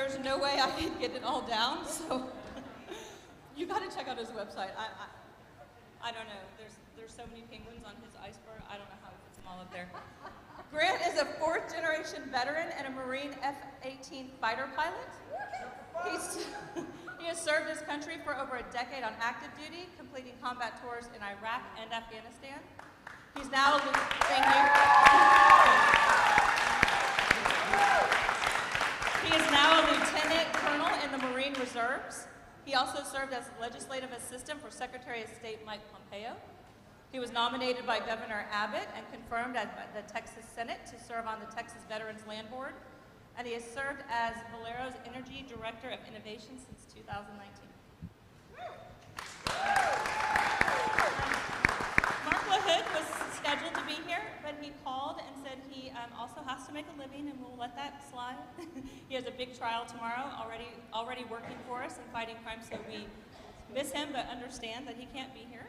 there's no way I can get it all down, so you got to check out his website. I don't know. There's so many penguins on his iceberg. I don't know how he puts them all up there. Grant is a fourth-generation veteran and a Marine F-18 fighter pilot. He has served his country for over a decade on active duty, completing combat tours in Iraq and Afghanistan. He's now thank you. He is now a lieutenant colonel in the Marine Reserves. He also served as legislative assistant for Secretary of State Mike Pompeo. He was nominated by Governor Abbott and confirmed at the Texas Senate to serve on the Texas Veterans Land Board. And he has served as Valero's Energy Director of Innovation since 2019. Mark LaHood was scheduled to be here, but he called and said he also has to make a living, and we'll let that slide. He has a big trial tomorrow, already working for us and fighting crime, so we miss him, but understand that he can't be here.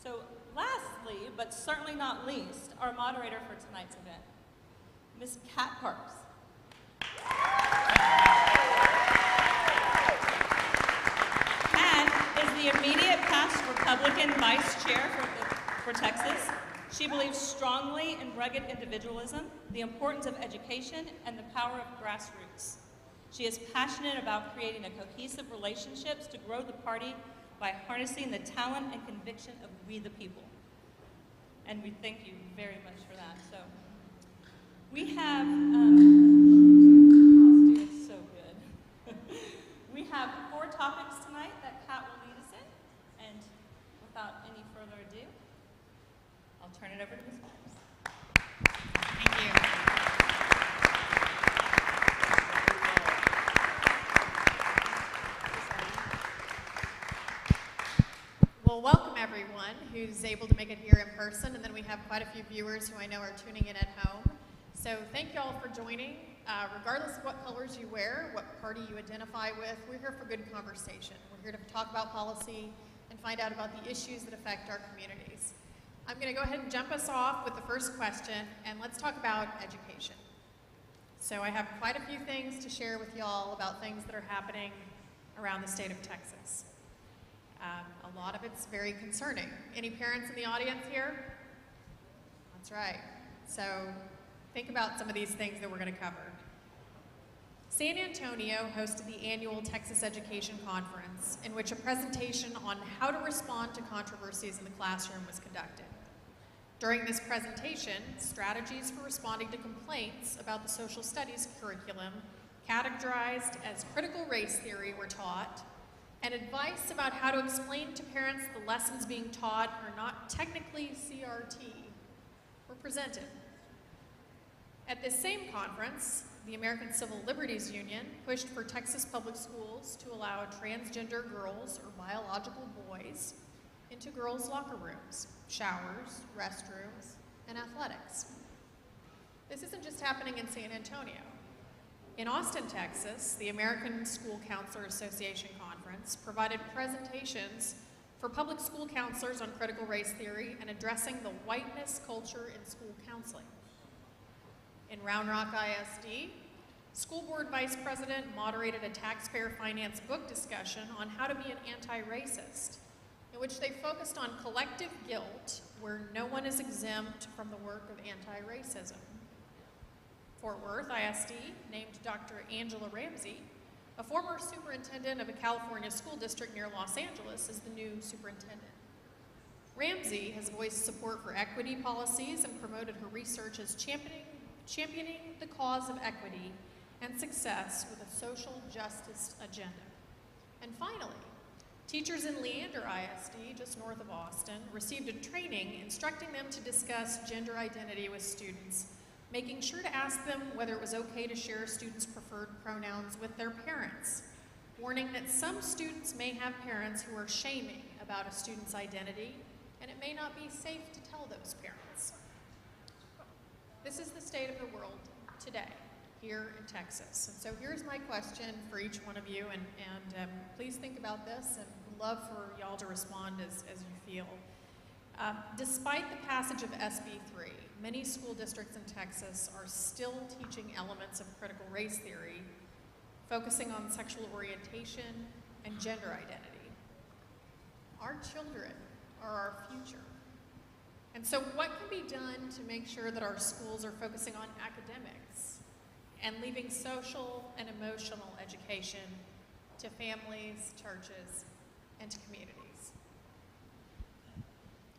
So lastly, but certainly not least, our moderator for tonight's event, Ms. Kat Parks. Kat is the immediate past Republican vice chair for Texas. She believes strongly in rugged individualism, the importance of education, and the power of grassroots. She is passionate about creating a cohesive relationships to grow the party by harnessing the talent and conviction of we the people. And we thank you very much for that. So we have, it's so good. We have 4 topics tonight that Kat will lead us in. And without any further ado, I'll turn it over to Ms. Parks. Thank you. Well, welcome everyone who's able to make it here in person, and then we have quite a few viewers who I know are tuning in at home. So thank you all for joining. Regardless of what colors you wear, what party you identify with, we're here for good conversation. We're here to talk about policy and find out about the issues that affect our communities. I'm going to go ahead and jump us off with the first question, and let's talk about education. So I have quite a few things to share with y'all about things that are happening around the state of Texas. A lot of it's very concerning. Any parents in the audience here? That's right. So think about some of these things that we're going to cover. San Antonio hosted the annual Texas Education Conference, in which a presentation on how to respond to controversies in the classroom was conducted. During this presentation, strategies for responding to complaints about the social studies curriculum, categorized as critical race theory, were taught, and advice about how to explain to parents the lessons being taught are not technically CRT were presented. At this same conference, the American Civil Liberties Union pushed for Texas public schools to allow transgender girls or biological boys into girls' locker rooms, showers, restrooms, and athletics. This isn't just happening in San Antonio. In Austin, Texas, the American School Counselor Association Conference provided presentations for public school counselors on critical race theory and addressing the whiteness culture in school counseling. In Round Rock ISD, school board vice president moderated a taxpayer finance book discussion on how to be an anti-racist, in which they focused on collective guilt where no one is exempt from the work of anti-racism. Fort Worth ISD named Dr. Angela Ramsey, a former superintendent of a California school district near Los Angeles, as the new superintendent. Ramsey has voiced support for equity policies and promoted her research as championing the cause of equity and success with a social justice agenda. And finally, teachers in Leander ISD, just north of Austin, received a training instructing them to discuss gender identity with students, making sure to ask them whether it was okay to share students' preferred pronouns with their parents, warning that some students may have parents who are shaming about a student's identity, and it may not be safe to tell those parents. This is the state of the world today, here in Texas. And so here's my question for each one of you, and please think about this, and would love for y'all to respond as you feel. Despite the passage of SB 3, many school districts in Texas are still teaching elements of critical race theory focusing on sexual orientation and gender identity. Our children are our future. And so what can be done to make sure that our schools are focusing on academics and leaving social and emotional education to families, churches, and to communities?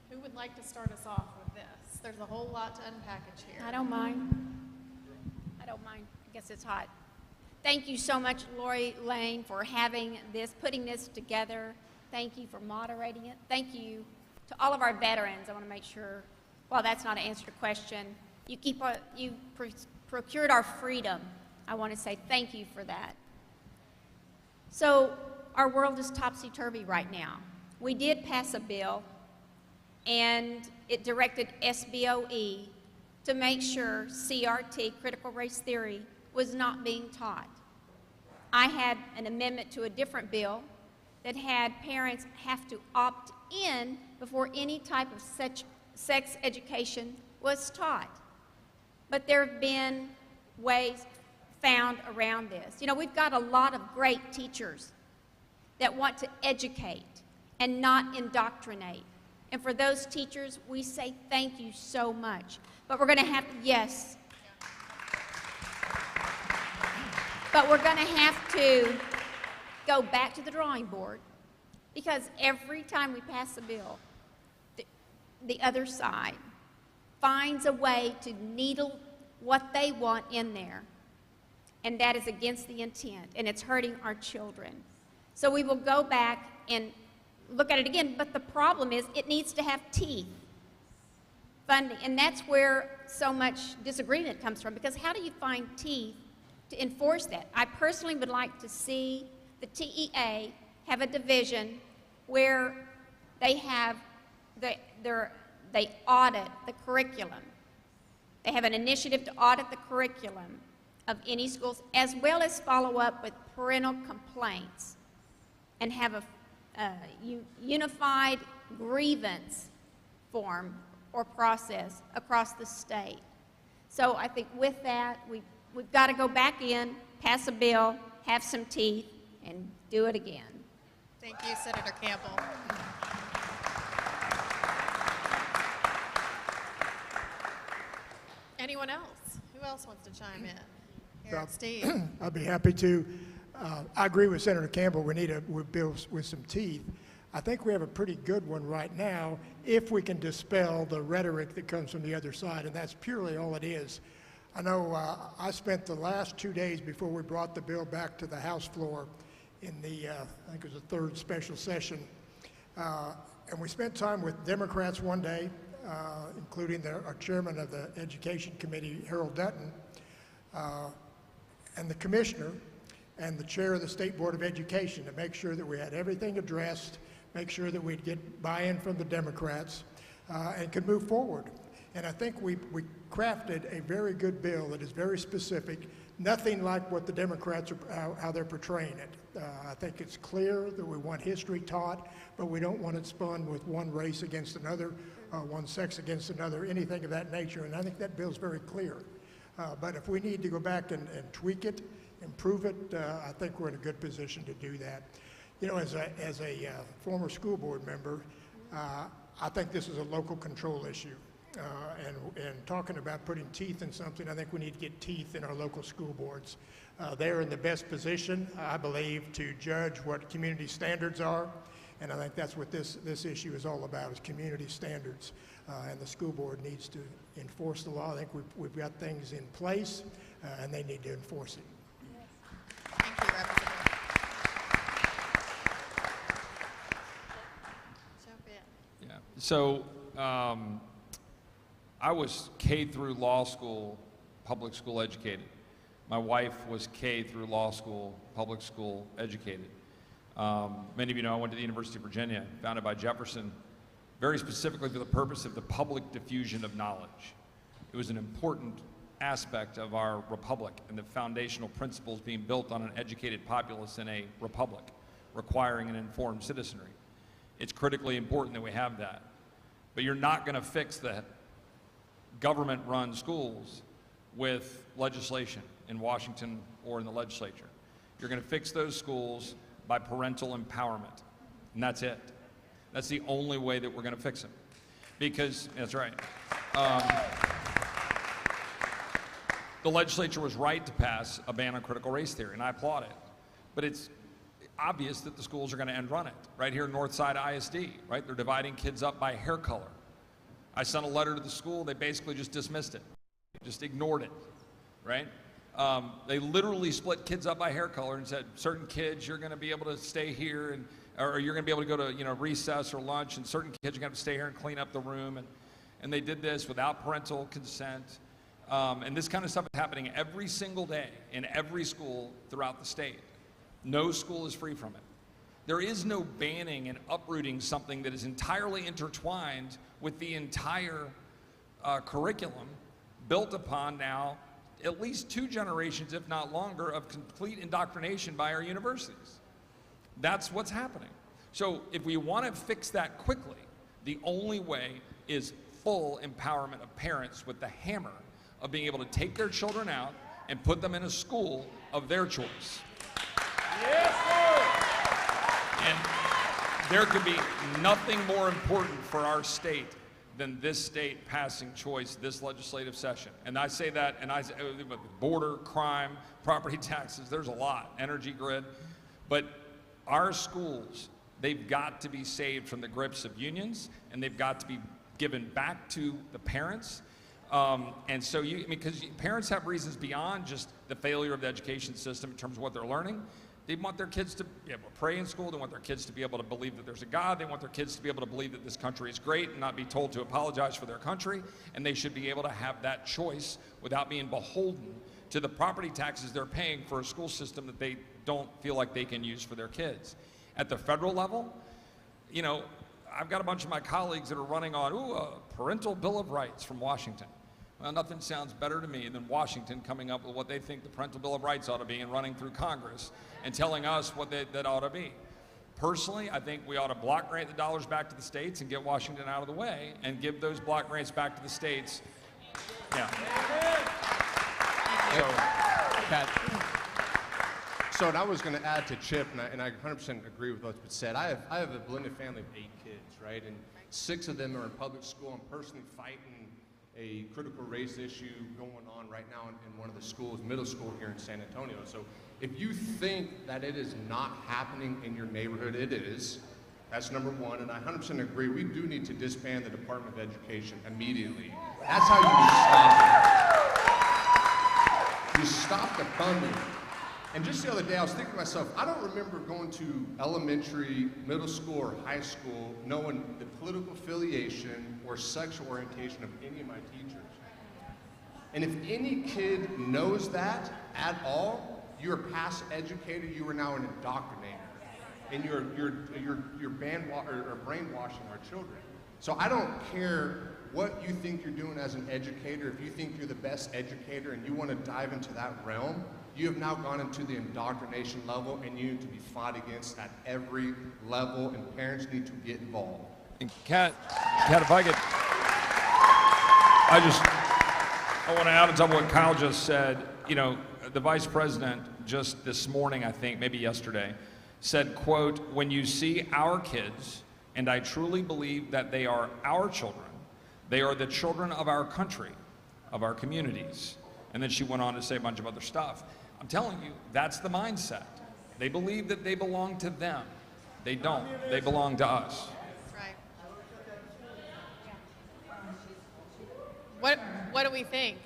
Who would like to start us off with this? There's a whole lot to unpackage here. I don't mind. I don't mind. I guess it's hot. Thank you so much, Lori Lane, for having this, putting this together. Thank you for moderating it. Thank you to all of our veterans. I want to make sure, well, that's not an answer to the question. You procured our freedom. I want to say thank you for that. So our world is topsy-turvy right now. We did pass a bill, and it directed SBOE to make sure CRT, critical race theory, was not being taught. I had an amendment to a different bill that had parents have to opt in before any type of sex education was taught. But there have been ways found around this. You know, we've got a lot of great teachers that want to educate and not indoctrinate. And for those teachers, we say thank you so much. But we're going to have, yes. But we're going to have to go back to the drawing board, because every time we pass a bill, the other side finds a way to needle what they want in there. And that is against the intent, and it's hurting our children. So we will go back and look at it again, but the problem is it needs to have teeth, funding, and that's where so much disagreement comes from, because how do you find teeth to enforce that? I personally would like to see the TEA have a division where they have they audit the curriculum. They have an initiative to audit the curriculum of any schools, as well as follow up with parental complaints, and have a unified grievance form or process across the state. So I think with that, we've got to go back in, pass a bill, have some teeth, and do it again. Thank you, Senator Campbell. Anyone else? Who else wants to chime in? Here, Steve. I'd be happy to. I agree with Senator Campbell. We need a bill with some teeth. I think we have a pretty good one right now if we can dispel the rhetoric that comes from the other side, and that's purely all it is. I know I spent the last 2 days before we brought the bill back to the House floor in the, I think it was the third special session, and we spent time with Democrats one day, including our chairman of the Education Committee, Harold Dutton, and the commissioner, and the chair of the State Board of Education, to make sure that we had everything addressed, make sure that we'd get buy-in from the Democrats, and could move forward. And I think we crafted a very good bill that is very specific, nothing like what the Democrats are, how they're portraying it. I think it's clear that we want history taught, but we don't want it spun with one race against another, one sex against another, anything of that nature. And I think that bill's very clear. But if we need to go back and tweak it, improve it, I think we're in a good position to do that. You know, as a former school board member, I think this is a local control issue. And talking about putting teeth in something, I think we need to get teeth in our local school boards. They're in the best position, I believe, to judge what community standards are. And I think that's what this issue is all about, is community standards. And the school board needs to enforce the law. I think we've got things in place, and they need to enforce it. Thank you, Representative. Jump in. Yeah. So I was K through law school, public school educated. My wife was K through law school, public school educated. Many of you know I went to the University of Virginia, founded by Jefferson, very specifically for the purpose of the public diffusion of knowledge. It was an important aspect of our republic and the foundational principles being built on an educated populace in a republic, requiring an informed citizenry. It's critically important that we have that. But you're not going to fix the government-run schools with legislation in Washington or in the legislature. You're going to fix those schools by parental empowerment. And that's it. That's the only way that we're going to fix them. Because, that's right. The legislature was right to pass a ban on critical race theory, and I applaud it. But it's obvious that the schools are going to end run it. Right here, Northside ISD, right? They're dividing kids up by hair color. I sent a letter to the school. They basically just dismissed it, just ignored it, right? They literally split kids up by hair color and said, certain kids, you're going to be able to stay here, or you're going to be able to go to recess or lunch, and certain kids are going to have to stay here and clean up the room. And they did this without parental consent. And this kind of stuff is happening every single day in every school throughout the state. No school is free from it. There is no banning and uprooting something that is entirely intertwined with the entire curriculum built upon now at least 2 generations, if not longer, of complete indoctrination by our universities. That's what's happening. So if we want to fix that quickly, the only way is full empowerment of parents with the hammer of being able to take their children out and put them in a school of their choice. Yes, sir. And there could be nothing more important for our state than this state passing choice this legislative session. And I say that, and I say border, crime, property taxes, there's a lot, energy grid. But our schools, they've got to be saved from the grips of unions, and they've got to be given back to the parents. And so because parents have reasons beyond just the failure of the education system in terms of what they're learning. They want their kids to be able to pray in school. They want their kids to be able to believe that there's a God. They want their kids to be able to believe that this country is great and not be told to apologize for their country. And they should be able to have that choice without being beholden to the property taxes they're paying for a school system that they don't feel like they can use for their kids. At the federal level, I've got a bunch of my colleagues that are running on, a parental bill of rights from Washington. Well, nothing sounds better to me than Washington coming up with what they think the parental bill of rights ought to be and running through Congress and telling us what that ought to be. Personally, I think we ought to block grant the dollars back to the states and get Washington out of the way and give those block grants back to the states. Yeah. So and I was going to add to Chip, and I 100% agree with what's been said. I have a blended family of 8 kids, right? And 6 of them are in public school. I'm personally fighting a critical race issue going on right now in one of the schools, middle school here in San Antonio. So if you think that it is not happening in your neighborhood, it is. That's number one, and I 100% agree. We do need to disband the Department of Education immediately. That's how you stop it. You stop the funding. And just the other day, I was thinking to myself, I don't remember going to elementary, middle school, or high school knowing the political affiliation or sexual orientation of any of my teachers. And if any kid knows that at all, you're a past educator, you are now an indoctrinator. And you're brainwashing our children. So I don't care what you think you're doing as an educator. If you think you're the best educator and you want to dive into that realm, you have now gone into the indoctrination level, and you need to be fought against at every level, and parents need to get involved. And Kat, if I could, I want to add on top of what Kyle just said. The vice president just this morning, I think, maybe yesterday, said, quote, "When you see our kids, and I truly believe that they are our children, they are the children of our country, of our communities." And then she went on to say a bunch of other stuff. I'm telling you, that's the mindset. They believe that they belong to them. They don't. They belong to us. Right. What do we think?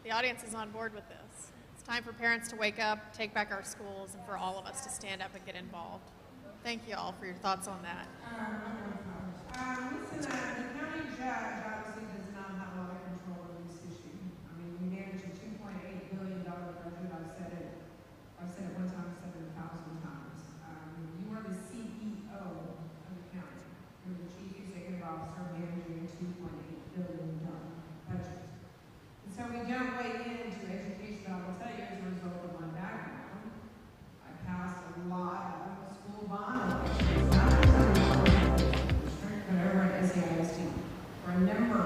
The audience is on board with this. It's time for parents to wake up, take back our schools, and for all of us to stand up and get involved. Thank you all for your thoughts on that. Listen, the county judge obviously does not have a lot of control over this issue. I mean, we manage a $2.8 billion budget. I've said it one time 7,000 times. You are the CEO of the county. You're the chief executive officer managing a $2.8 billion budget. And so we don't weigh into education. I will tell you, as a result of my background, I passed a lot of school bond elections, not over at SAISD, for a number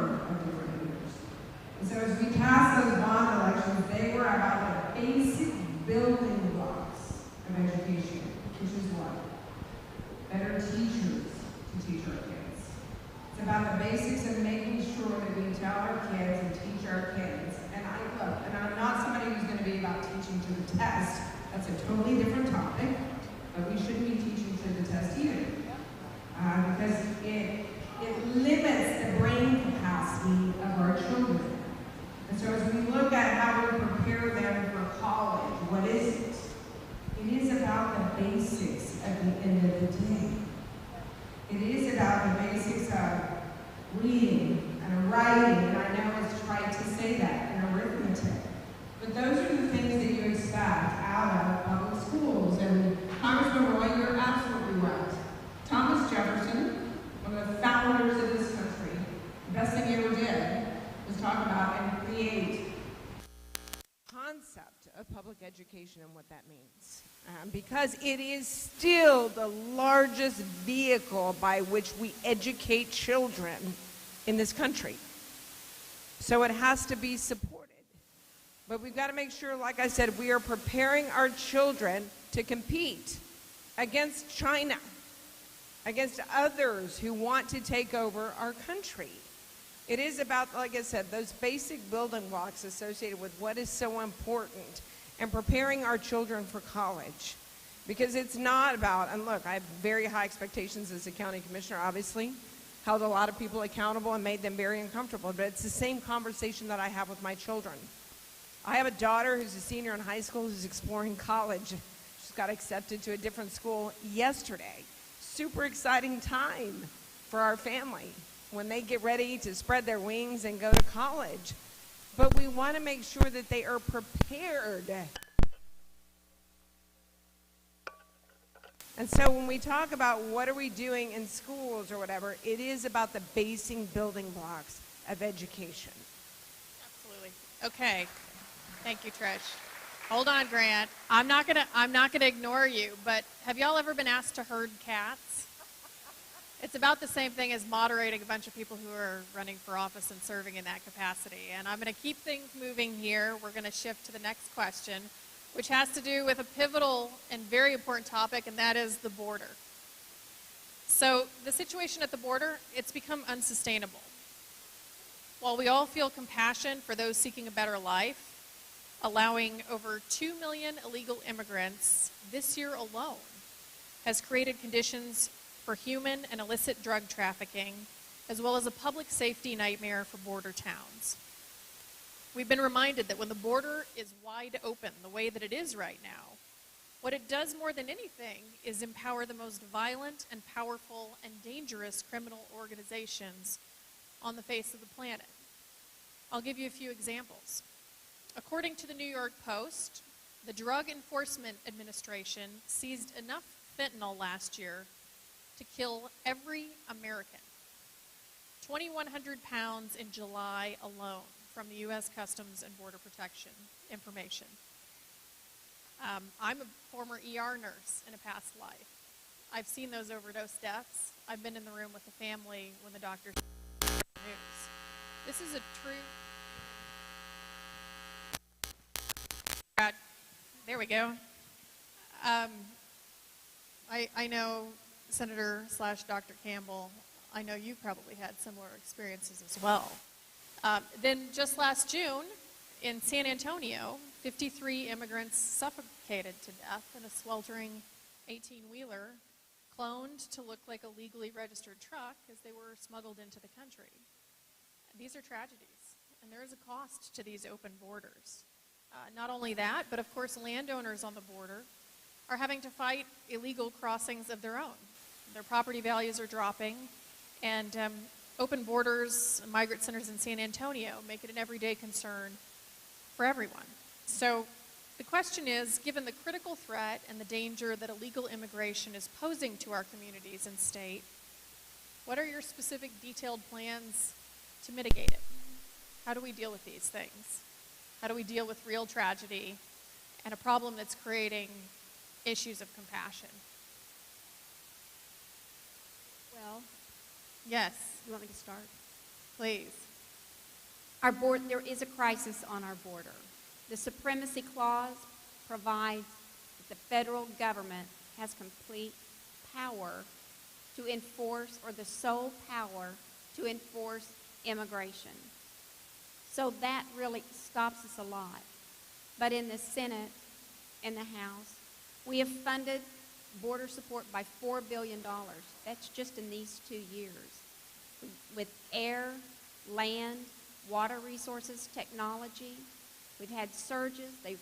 to the test. That's a totally different topic, but we shouldn't be teaching to the test either. Because it limits the brain capacity of our children. And so as we look at how we prepare them for college, what is it? It is about the basics at the end of the day. It is about the basics of reading and writing, and I know it's tried to say that, and arithmetic. But those are the things that you expect out of public schools. And Congressman Roy, you're absolutely right. Thomas Jefferson, one of the founders of this country, the best thing he ever did was talk about and create concept of public education and what that means. Because it is still the largest vehicle by which we educate children in this country. So it has to be supported. But we've got to make sure, like I said, we are preparing our children to compete against China, against others who want to take over our country. It is about, like I said, those basic building blocks associated with what is so important and preparing our children for college. Because it's not about, and look, I have very high expectations as a county commissioner, obviously, held a lot of people accountable and made them very uncomfortable, but it's the same conversation that I have with my children. I have a daughter who's a senior in high school who's exploring college. She's got accepted to a different school yesterday. Super exciting time for our family when they get ready to spread their wings and go to college. But we want to make sure that they are prepared. And so when we talk about what are we doing in schools or whatever, it is about the basic building blocks of education. Absolutely. Okay. Thank you, Trish. Hold on, Grant. I'm not gonna ignore you, but have y'all ever been asked to herd cats? It's about the same thing as moderating a bunch of people who are running for office and serving in that capacity. And I'm going to keep things moving here. We're going to shift to the next question, which has to do with a pivotal and very important topic, and that is the border. So the situation at the border, it's become unsustainable. While we all feel compassion for those seeking a better life, allowing over 2 million illegal immigrants this year alone has created conditions for human and illicit drug trafficking, as well as a public safety nightmare for border towns. We've been reminded that when the border is wide open the way that it is right now, what it does more than anything is empower the most violent and powerful and dangerous criminal organizations on the face of the planet. I'll give you a few examples. According to the New York Post, the Drug Enforcement Administration seized enough fentanyl last year to kill every American. 2,100 pounds in July alone from the U.S. Customs and Border Protection information. I'm a former ER nurse in a past life. I've seen those overdose deaths. I've been in the room with the family when the doctors news. This is a true... There we go. I know Senator/Dr. Campbell, I know you probably had similar experiences as well. Then just last June in San Antonio, 53 immigrants suffocated to death in a sweltering 18-wheeler cloned to look like a legally registered truck as they were smuggled into the country. These are tragedies, and there is a cost to these open borders. Not only that, but of course landowners on the border are having to fight illegal crossings of their own. Their property values are dropping, and open borders, migrant centers in San Antonio make it an everyday concern for everyone. So the question is, given the critical threat and the danger that illegal immigration is posing to our communities and state, what are your specific detailed plans to mitigate it? How do we deal with these things? How do we deal with real tragedy and a problem that's creating issues of compassion? Well, Yes, you want me to start? please. There is a crisis on our border. The Supremacy Clause provides that the federal government has complete power to enforce, or the sole power to enforce immigration. So that really stops us a lot. But in the Senate, in the House. We have funded border support by $4 billion. That's just in these 2 years. With air, land, water resources, technology. We've had surges. They've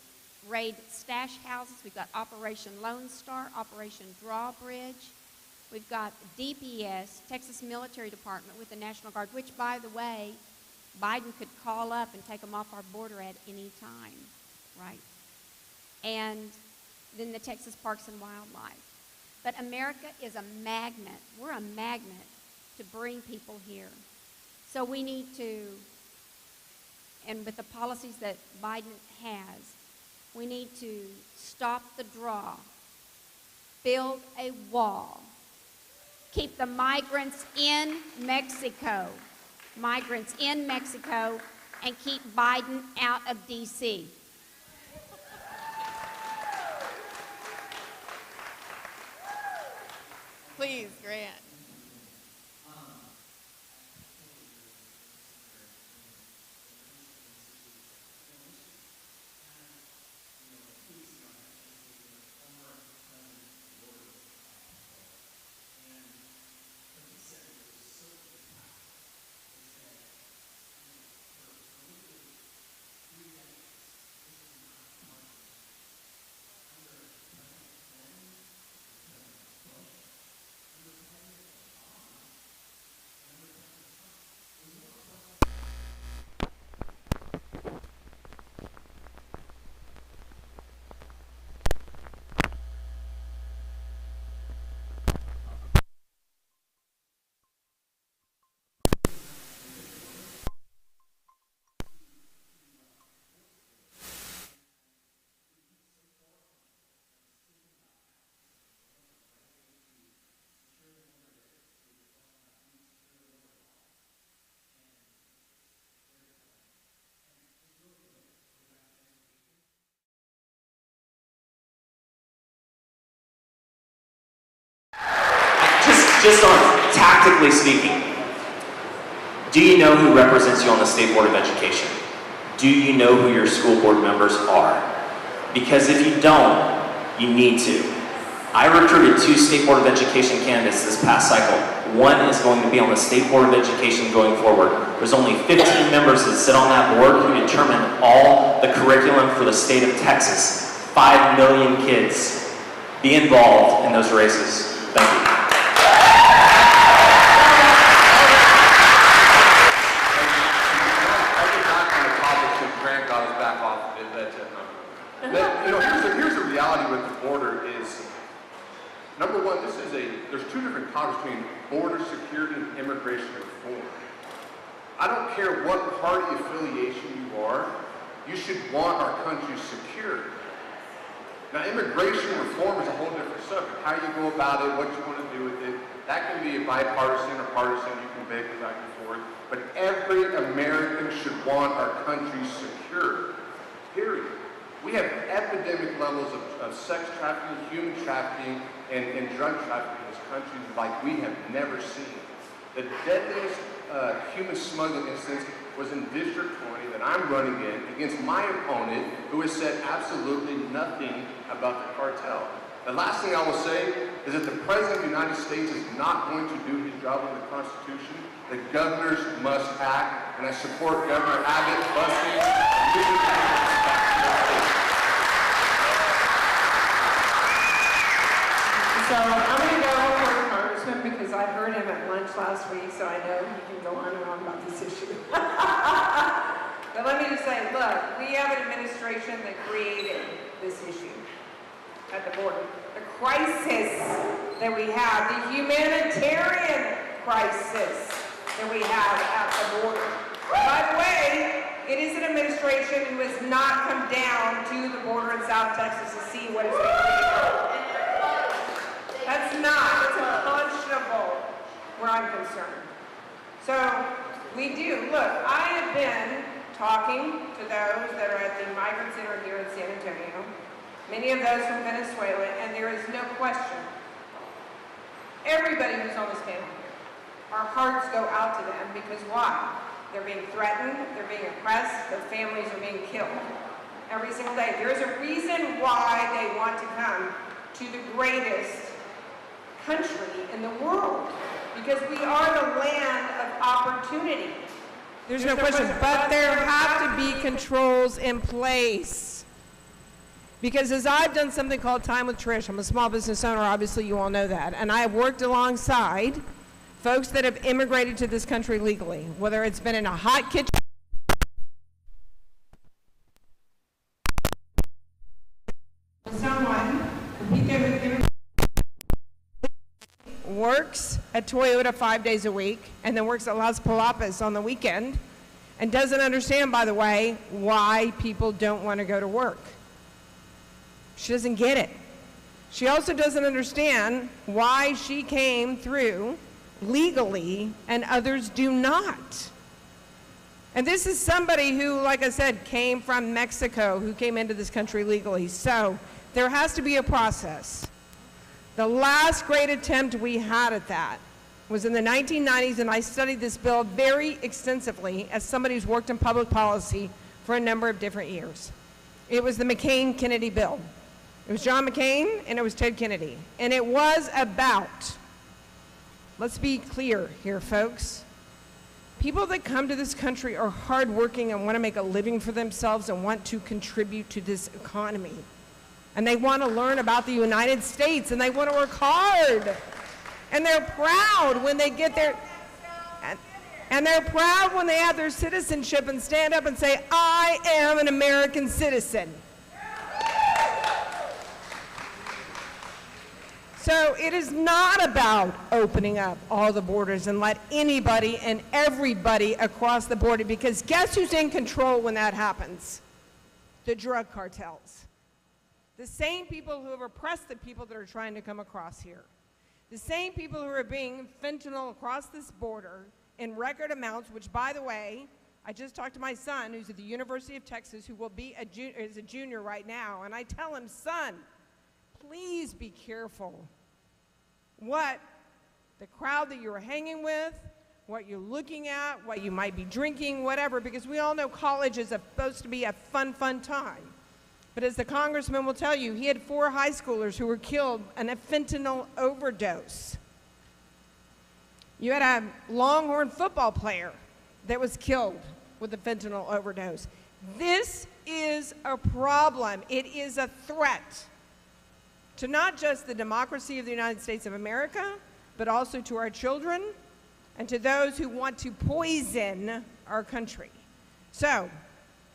raided stash houses. We've got Operation Lone Star, Operation Drawbridge. We've got DPS, Texas Military Department with the National Guard, which, by the way, Biden could call up and take them off our border at any time, right? And then the Texas Parks and Wildlife. But America is a magnet. We're a magnet to bring people here. So we need to, and with the policies that Biden has, we need to stop the draw, build a wall, keep the migrants in Mexico, and keep Biden out of D.C. Please, Grant. Just on tactically speaking, do you know who represents you on the State Board of Education? Do you know who your school board members are? Because if you don't, you need to. I recruited 2 State Board of Education candidates this past cycle. One is going to be on the State Board of Education going forward. There's only 15 members that sit on that board who determine all the curriculum for the state of Texas. 5 million kids. Be involved in those races. Thank you. Here's the reality with the border is, number one, there's 2 different topics between border security and immigration reform. I don't care what party affiliation you are, you should want our country secure. Now, immigration reform is a whole different subject. How you go about it, what you want to do with it, that can be a bipartisan or partisan, you can debate back and forth, but every American should want our country secure, period. We have epidemic levels of sex trafficking, human trafficking, and drug trafficking in this country like we have never seen. The deadliest human smuggling instance was in District 20 that I'm running in against my opponent, who has said absolutely nothing about the cartel. The last thing I will say is that the President of the United States is not going to do his job under the Constitution. The governors must act, and I support Governor Abbott busting. So I'm going to go for the Congressman because I heard him at lunch last week, so I know he can go on and on about this issue. But let me just say, look, we have an administration that created this issue at the border. The crisis that we have, the humanitarian crisis that we have at the border. By the way, it is an administration who has not come down to the border in South Texas to see what is going on. That's not, it's unconscionable where I'm concerned. So we do, look, I have been talking to those that are at the Migrant Center here in San Antonio, many of those from Venezuela, and there is no question, everybody who's on this panel here, our hearts go out to them because why? They're being threatened, they're being oppressed, their families are being killed. every single day. There's a reason why they want to come to the greatest country in the world, because we are the land of opportunity. There's no question, but there have to be controls in place. Because as I've done something called Time with Trish, I'm a small business owner, obviously you all know that, and I have worked alongside folks that have immigrated to this country legally, whether it's been in a hot kitchen, Someone who works at Toyota 5 days a week, and then works at Las Palapas on the weekend, and doesn't understand, by the way, why people don't want to go to work. She doesn't get it. She also doesn't understand why she came through legally and others do not. And this is somebody who, like I said, came from Mexico, who came into this country legally. So there has to be a process. The last great attempt we had at that was in the 1990s, and I studied this bill very extensively as somebody who's worked in public policy for a number of different years. It was the McCain-Kennedy bill. It was John McCain and it was Ted Kennedy. And it was about, let's be clear here, folks, people that come to this country are hardworking and want to make a living for themselves and want to contribute to this economy. And they want to learn about the United States and they want to work hard. And they're proud when they get their, and they're proud when they have their citizenship and stand up and say, I am an American citizen. So it is not about opening up all the borders and let anybody and everybody across the border, because guess who's in control when that happens? The drug cartels. The same people who have oppressed the people that are trying to come across here. The same people who are being fentanyl across this border in record amounts, which, by the way, I just talked to my son who's at the University of Texas, who will be is a junior right now, and I tell him, son, please be careful what the crowd that you're hanging with, what you're looking at, what you might be drinking, whatever, because we all know college is supposed to be a fun, fun time. But as the congressman will tell you, he had 4 high schoolers who were killed in a fentanyl overdose. You had a Longhorn football player that was killed with a fentanyl overdose. This is a problem. It is a threat to not just the democracy of the United States of America, but also to our children and to those who want to poison our country. So,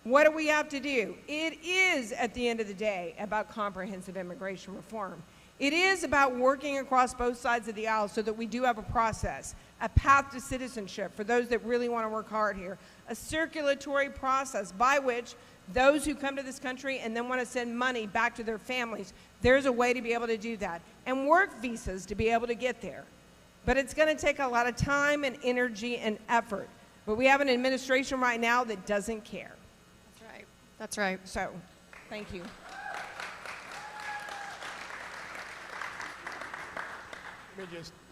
what do we have to do? It is, at the end of the day, about comprehensive immigration reform. It is about working across both sides of the aisle so that we do have a process, a path to citizenship for those that really want to work hard here, a circulatory process by which those who come to this country and then want to send money back to their families, there's a way to be able to do that, and work visas to be able to get there. But it's going to take a lot of time and energy and effort. But we have an administration right now that doesn't care. That's right. That's right. So, thank you.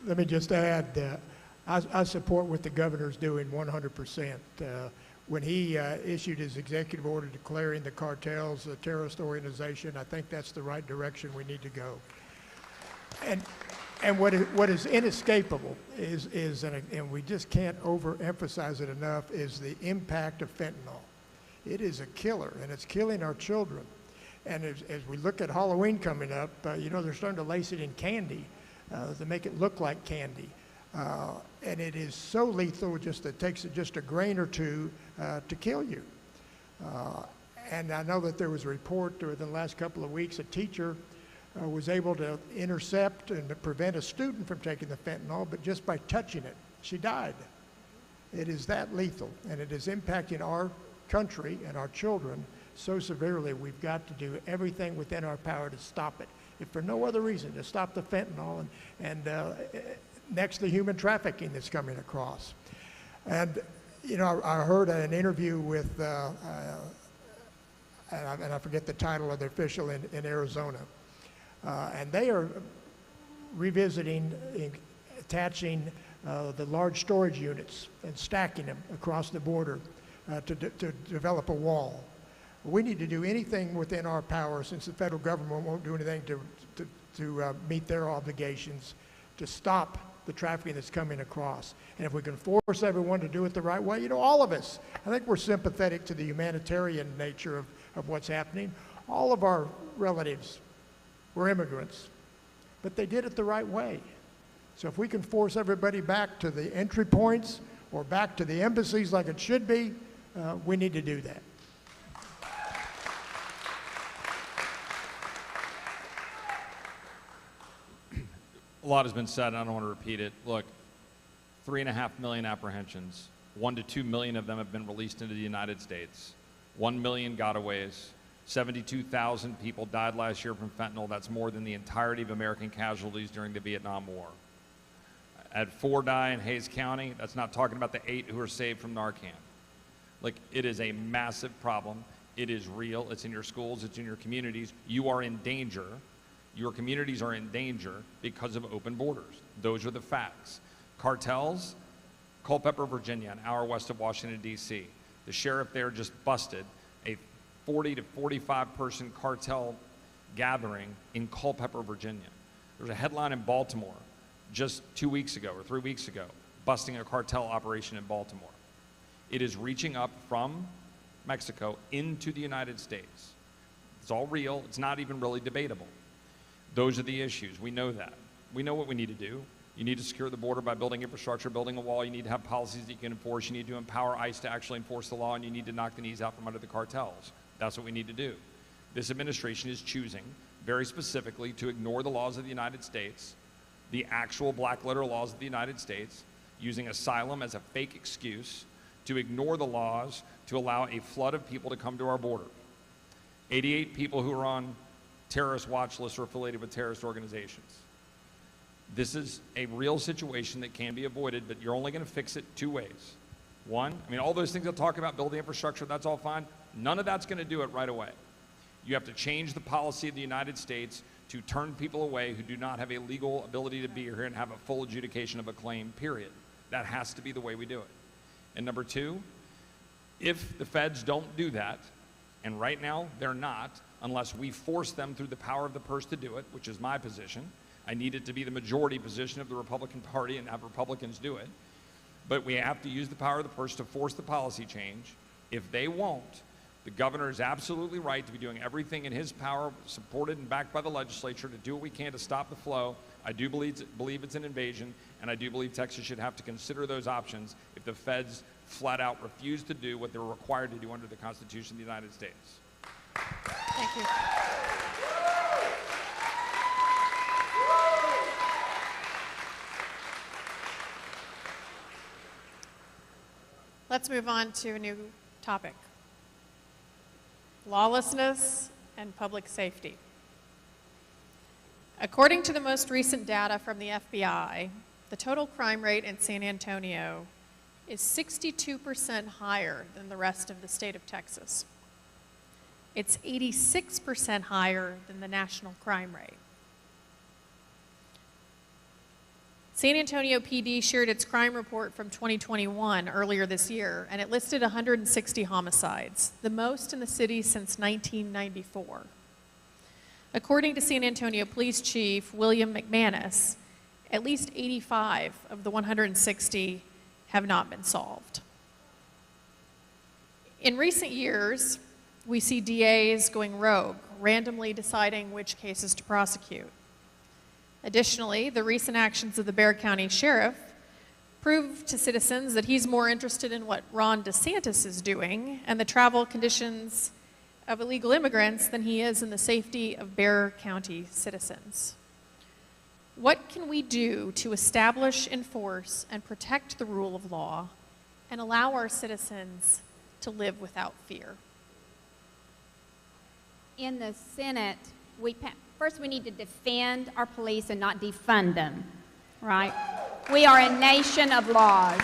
Let me just add, I support what the governor's doing 100%. When he issued his executive order declaring the cartels a terrorist organization, I think that's the right direction we need to go. And what is inescapable is and we just can't overemphasize it enough, is the impact of fentanyl. It is a killer, and it's killing our children. And as we look at Halloween coming up, you know, they're starting to lace it in candy to make it look like candy. And it is so lethal, it takes just a grain or two to kill you. And I know that there was a report within the last couple of weeks, a teacher was able to intercept and prevent a student from taking the fentanyl, but just by touching it, she died. It is that lethal, and it is impacting our country and our children so severely. We've got to do everything within our power to stop it, if for no other reason, to stop the fentanyl and next to human trafficking that's coming across. And, you know, I heard an interview with, and I forget the title of the official in Arizona, and they are revisiting, attaching the large storage units and stacking them across the border to develop a wall. We need to do anything within our power, since the federal government won't do anything to meet their obligations, to stop the trafficking that's coming across. And if we can force everyone to do it the right way, you know, all of us, I think we're sympathetic to the humanitarian nature of what's happening. All of our relatives were immigrants, but they did it the right way. So if we can force everybody back to the entry points or back to the embassies like it should be, we need to do that. A lot has been said, and I don't want to repeat it. Look, 3.5 million apprehensions. 1 to 2 million of them have been released into the United States. 1 million gotaways. 72,000 people died last year from fentanyl. That's more than the entirety of American casualties during the Vietnam War. I had 4 die in Hayes County. That's not talking about the 8 who were saved from Narcan. Like, it is a massive problem. It is real. It's in your schools. It's in your communities. You are in danger. Your communities are in danger because of open borders. Those are the facts. Cartels, Culpeper, Virginia, an hour west of Washington, D.C. The sheriff there just busted a 40 to 45 person cartel gathering in Culpeper, Virginia. There's a headline in Baltimore just 2 weeks ago or 3 weeks ago, busting a cartel operation in Baltimore. It is reaching up from Mexico into the United States. It's all real. It's not even really debatable. Those are the issues. We know that. We know what we need to do. You need to secure the border by building infrastructure, building a wall. You need to have policies that you can enforce. You need to empower ICE to actually enforce the law, and you need to knock the knees out from under the cartels. That's what we need to do. This administration is choosing very specifically to ignore the laws of the United States, the actual black letter laws of the United States, using asylum as a fake excuse to ignore the laws to allow a flood of people to come to our border. 88 people who are on terrorist watch lists or affiliated with terrorist organizations. This is a real situation that can be avoided, but you're only going to fix it 2 ways. One, I mean, all those things I'll talk about, building infrastructure, that's all fine. None of that's going to do it right away. You have to change the policy of the United States to turn people away who do not have a legal ability to be here and have a full adjudication of a claim, period. That has to be the way we do it. And number 2, if the feds don't do that, and right now they're not, unless we force them through the power of the purse to do it, which is my position. I need it to be the majority position of the Republican Party and have Republicans do it. But we have to use the power of the purse to force the policy change. If they won't, the governor is absolutely right to be doing everything in his power, supported and backed by the legislature, to do what we can to stop the flow. I do believe it's an invasion, and I do believe Texas should have to consider those options if the feds flat out refuse to do what they're required to do under the Constitution of the United States. Thank you. Let's move on to a new topic. Lawlessness and public safety. According to the most recent data from the FBI, the total crime rate in San Antonio is 62% higher than the rest of the state of Texas. It's 86% higher than the national crime rate. San Antonio PD shared its crime report from 2021 earlier this year, and it listed 160 homicides, the most in the city since 1994. According to San Antonio Police Chief William McManus, at least 85 of the 160 have not been solved. In recent years, we see DAs going rogue, randomly deciding which cases to prosecute. Additionally, the recent actions of the Bexar County Sheriff prove to citizens that he's more interested in what Ron DeSantis is doing and the travel conditions of illegal immigrants than he is in the safety of Bexar County citizens. What can we do to establish, enforce, and protect the rule of law and allow our citizens to live without fear? In the Senate, first we need to defend our police and not defund them, right? We are a nation of laws.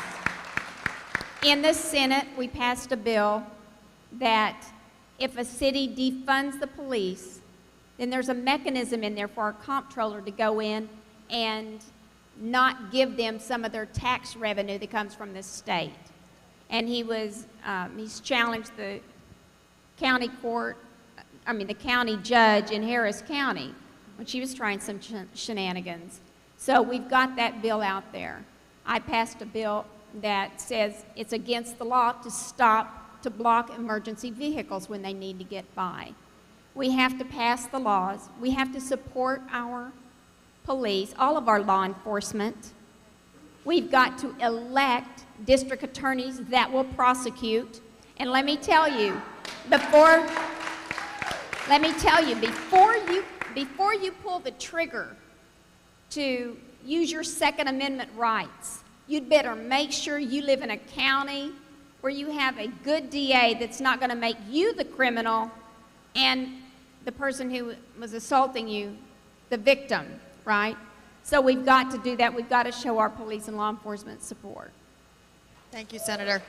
In the Senate, we passed a bill that if a city defunds the police, then there's a mechanism in there for our comptroller to go in and not give them some of their tax revenue that comes from the state. And he's challenged the county court, the county judge in Harris County when she was trying some shenanigans. So we've got that bill out there. I passed a bill that says it's against the law to block emergency vehicles when they need to get by. We have to pass the laws. We have to support our police, all of our law enforcement. We've got to elect district attorneys that will prosecute. And let me tell you, before you pull the trigger to use your Second Amendment rights, you'd better make sure you live in a county where you have a good DA that's not going to make you the criminal and the person who was assaulting you the victim, right? So we've got to do that. We've got to show our police and law enforcement support. Thank you, Senator.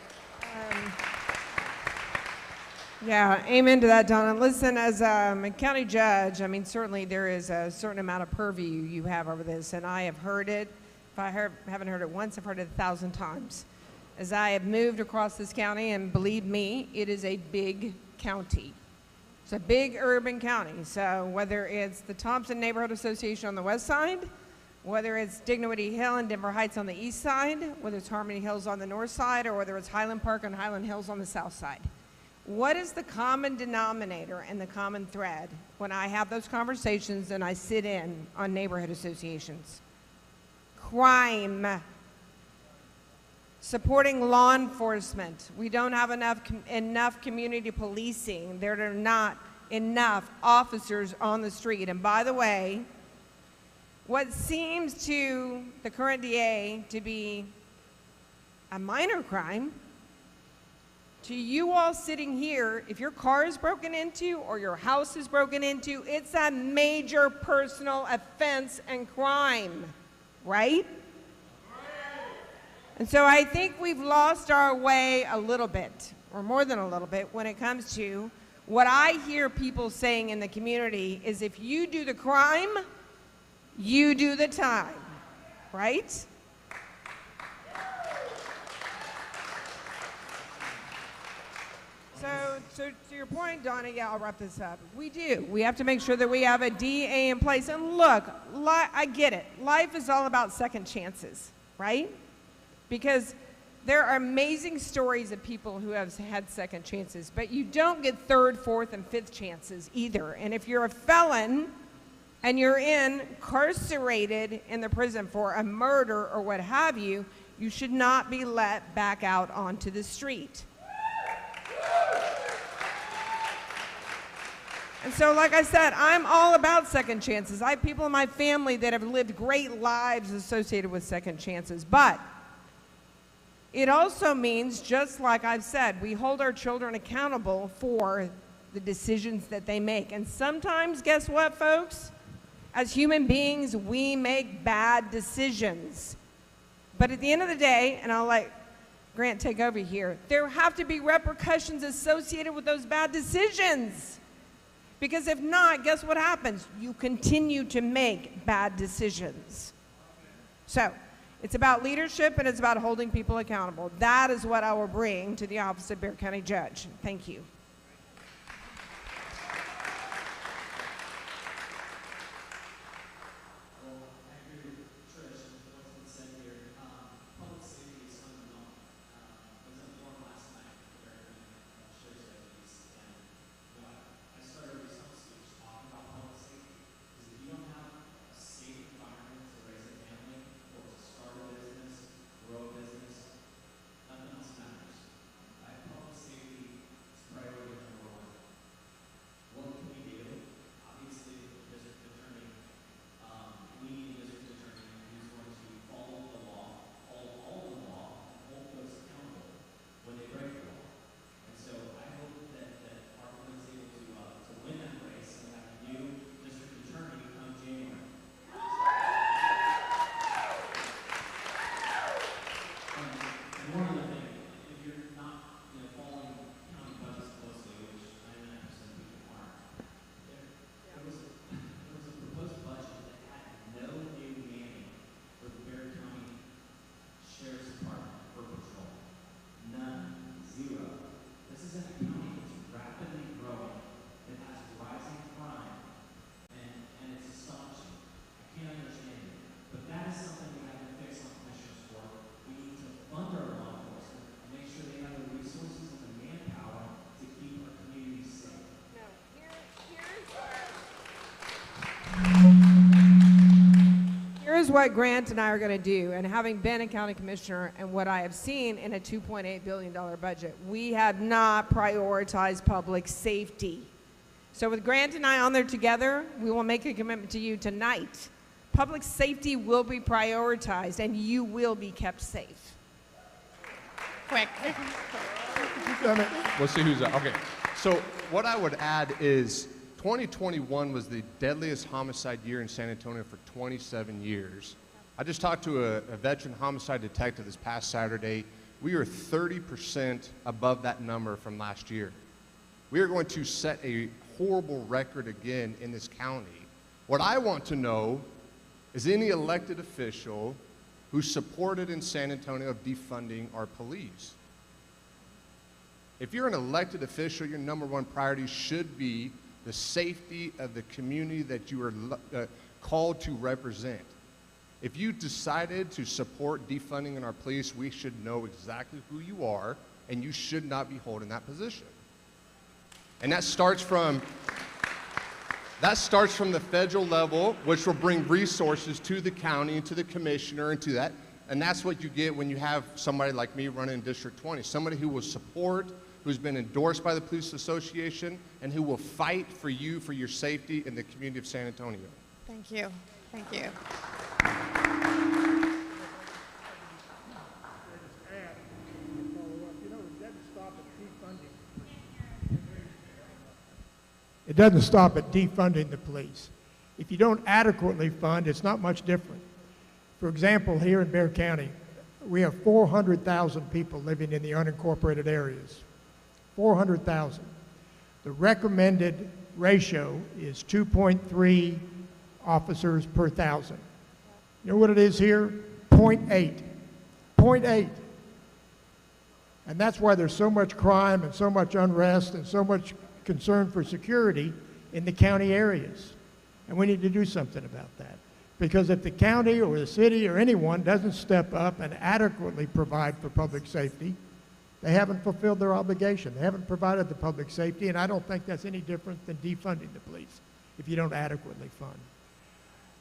Yeah, amen to that, Donna. Listen, as a county judge, certainly there is a certain amount of purview you have over this, and I have heard it. If I haven't heard it once, I've heard it 1,000 times. As I have moved across this county, and believe me, it is a big county. It's a big urban county. So whether it's the Thompson Neighborhood Association on the west side, whether it's Dignity Hill and Denver Heights on the east side, whether it's Harmony Hills on the north side, or whether it's Highland Park and Highland Hills on the south side. What is the common denominator and the common thread when I have those conversations and I sit in on neighborhood associations? Crime. Supporting law enforcement. We don't have enough community policing. There are not enough officers on the street. And by the way, what seems to the current DA to be a minor crime, to you all sitting here, if your car is broken into or your house is broken into, it's a major personal offense and crime, right? And so I think we've lost our way a little bit, or more than a little bit, when it comes to what I hear people saying in the community is if you do the crime, you do the time, right? So to your point, Donna, yeah, I'll wrap this up. We do. We have to make sure that we have a DA in place. And look, I get it. Life is all about second chances, right? Because there are amazing stories of people who have had second chances, but you don't get third, fourth, and fifth chances either. And if you're a felon and you're incarcerated in the prison for a murder or what have you, you should not be let back out onto the street. And so, like I said, I'm all about second chances. I have people in my family that have lived great lives associated with second chances. But it also means, just like I've said, we hold our children accountable for the decisions that they make. And sometimes, guess what, folks? As human beings, we make bad decisions. But at the end of the day, and I'll let Grant take over here, there have to be repercussions associated with those bad decisions. Because if not, guess what happens? You continue to make bad decisions. So it's about leadership and it's about holding people accountable. That is what I will bring to the office of Bexar County Judge. Thank you. Priority here's what Grant and I are going to do. And having been a county commissioner and what I have seen in a $2.8 billion budget, we have not prioritized public safety. So with Grant and I on there together, we will make a commitment to you tonight. Public safety will be prioritized and you will be kept safe. Quick. We'll see who's up. Okay. So what I would add is 2021 was the deadliest homicide year in San Antonio for 27 years. I just talked to a veteran homicide detective this past Saturday. We are 30% above that number from last year. We are going to set a horrible record again in this county. What I want to know is any elected official who supported in San Antonio of defunding our police. If you're an elected official, your number one priority should be the safety of the community that you are called to represent. If you decided to support defunding in our police, we should know exactly who you are, and you should not be holding that position. And that starts from the federal level, which will bring resources to the county and to the commissioner and to that. And that's what you get when you have somebody like me running in District 20, somebody who will support, who's been endorsed by the Police Association, and who will fight for you, for your safety in the community of San Antonio. Thank you. Thank you. It doesn't stop at defunding the police. If you don't adequately fund, it's not much different. For example, here in Bexar County, we have 400,000 people living in the unincorporated areas. 400,000. The recommended ratio is 2.3 officers per thousand. You know what it is here? 0.8. 0.8. And that's why there's so much crime and so much unrest and so much concern for security in the county areas. And we need to do something about that. Because if the county or the city or anyone doesn't step up and adequately provide for public safety, they haven't fulfilled their obligation. They haven't provided the public safety, and I don't think that's any different than defunding the police if you don't adequately fund.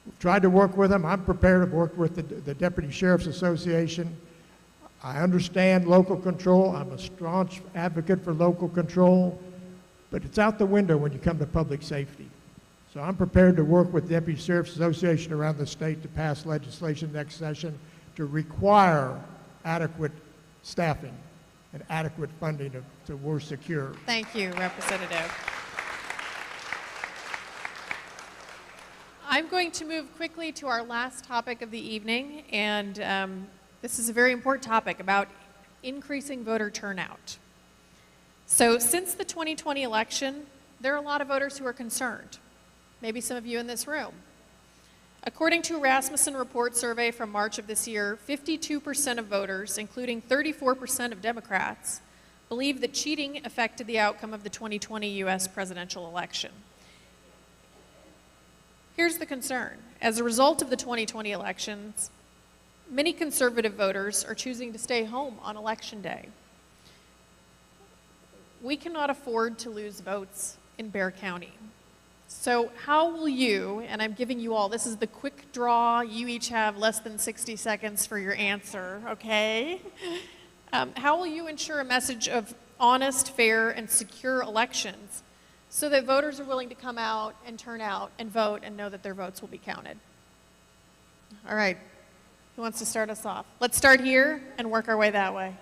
We've tried to work with them. I'm prepared to work with the Deputy Sheriff's Association. I understand local control. I'm a staunch advocate for local control. But it's out the window when you come to public safety. So I'm prepared to work with the Deputy Sheriff's Association around the state to pass legislation next session to require adequate staffing and adequate funding to we're secure. Thank you, Representative. I'm going to move quickly to our last topic of the evening, and this is a very important topic about increasing voter turnout. So since the 2020 election, there are a lot of voters who are concerned. Maybe some of you in this room. According to a Rasmussen Report survey from March of this year, 52% of voters, including 34% of Democrats, believe that cheating affected the outcome of the 2020 U.S. presidential election. Here's the concern. As a result of the 2020 elections, many conservative voters are choosing to stay home on Election Day. We cannot afford to lose votes in Bexar County. So how will you, and I'm giving you all, this is the quick draw, you each have less than 60 seconds for your answer, okay? How will you ensure a message of honest, fair, and secure elections so that voters are willing to come out and turn out and vote and know that their votes will be counted? All right, who wants to start us off? Let's start here and work our way that way.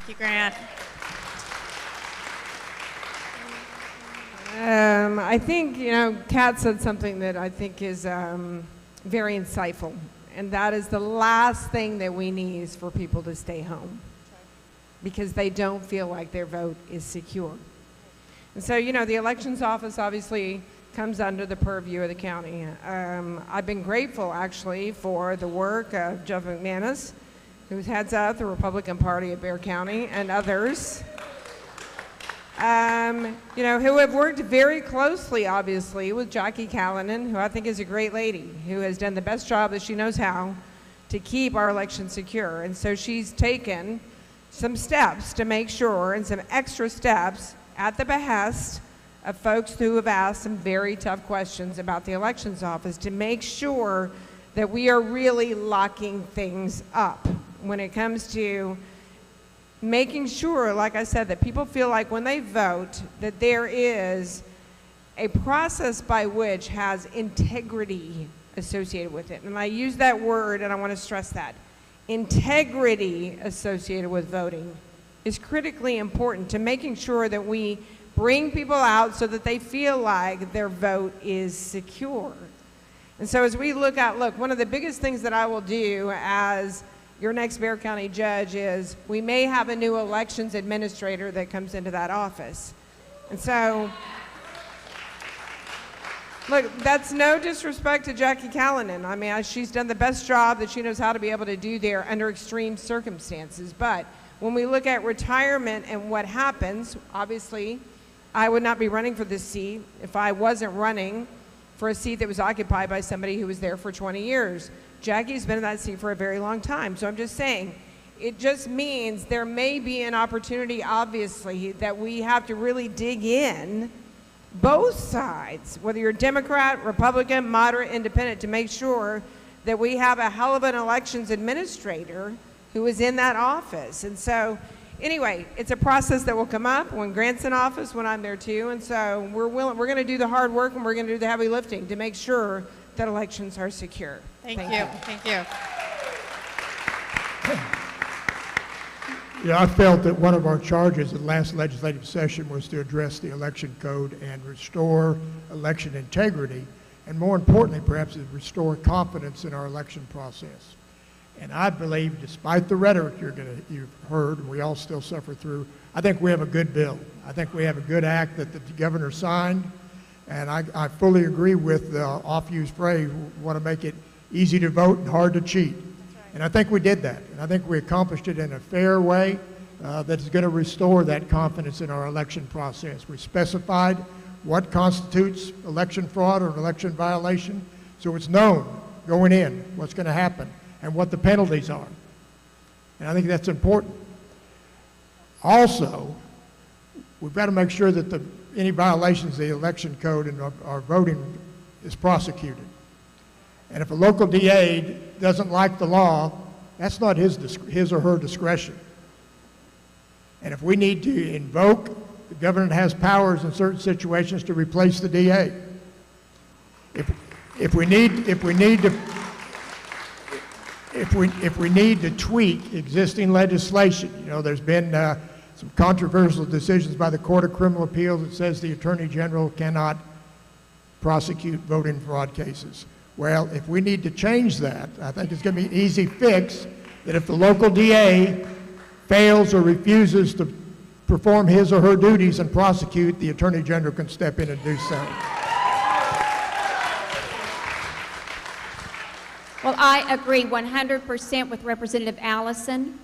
Thank you, Grant. I think, Kat said something that I think is very insightful, and that is the last thing that we need is for people to stay home because they don't feel like their vote is secure. And so, the elections office obviously comes under the purview of the county. I've been grateful, actually, for the work of Jeff McManus, who heads up the Republican Party of Bexar County, and others, who have worked very closely, obviously, with Jackie Callanan, who I think is a great lady, who has done the best job that she knows how to keep our election secure. And so she's taken some steps to make sure, and some extra steps at the behest of folks who have asked some very tough questions about the elections office to make sure that we are really locking things up when it comes to making sure, like I said, that people feel like when they vote that there is a process by which has integrity associated with it. And I use that word, and I want to stress that. Integrity associated with voting is critically important to making sure that we bring people out so that they feel like their vote is secure. And so as we look, one of the biggest things that I will do as your next Bexar County judge is we may have a new elections administrator that comes into that office. And so, look, that's no disrespect to Jackie Callanan. I mean, she's done the best job that she knows how to be able to do there under extreme circumstances. But when we look at retirement and what happens, obviously, I would not be running for this seat if I wasn't running for a seat that was occupied by somebody who was there for 20 years. Jackie's been in that seat for a very long time. So I'm just saying, it just means there may be an opportunity, obviously, that we have to really dig in, both sides, whether you're Democrat, Republican, moderate, independent, to make sure that we have a hell of an elections administrator who is in that office. And so, anyway, it's a process that will come up when Grant's in office, when I'm there too. And so we're going to do the hard work, and we're going to do the heavy lifting to make sure that elections are secure. Thank you. Thank you. Yeah, I felt that one of our charges in the last legislative session was to address the election code and restore election integrity, and more importantly, perhaps, is restore confidence in our election process. And I believe, despite the rhetoric you've heard, and we all still suffer through, I think we have a good bill. I think we have a good act that the governor signed, and I fully agree with the oft-used phrase, we want to make it easy to vote and hard to cheat. And I think we did that. And I think we accomplished it in a fair way that is going to restore that confidence in our election process. We specified what constitutes election fraud or an election violation, so it's known going in what's going to happen and what the penalties are. And I think that's important. Also, we've got to make sure that any violations of the election code and our voting is prosecuted. And if a local DA doesn't like the law, that's not his or her discretion. And if we need to invoke, the governor has powers in certain situations to replace the DA. If we need to tweak existing legislation, there's been some controversial decisions by the Court of Criminal Appeals that says the Attorney General cannot prosecute voting fraud cases. Well, if we need to change that, I think it's going to be an easy fix that if the local DA fails or refuses to perform his or her duties and prosecute, the Attorney General can step in and do so. Well, I agree 100% with Representative Allison.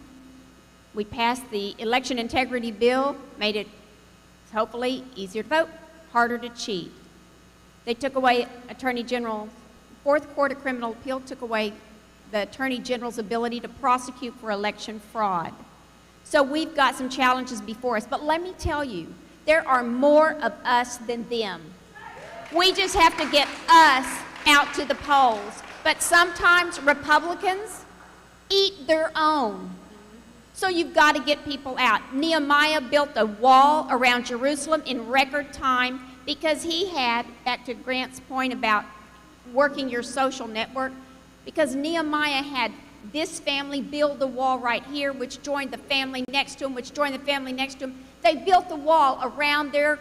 We passed the election integrity bill, made it hopefully easier to vote, harder to cheat. They took away Attorney General, Fourth Court of Criminal Appeal took away the Attorney General's ability to prosecute for election fraud. So we've got some challenges before us, but let me tell you, there are more of us than them. We just have to get us out to the polls. But sometimes Republicans eat their own. So you've got to get people out. Nehemiah built a wall around Jerusalem in record time because he had, back to Grant's point about working your social network, because Nehemiah had this family build the wall right here, which joined the family next to them, which joined the family next to them. They built the wall around their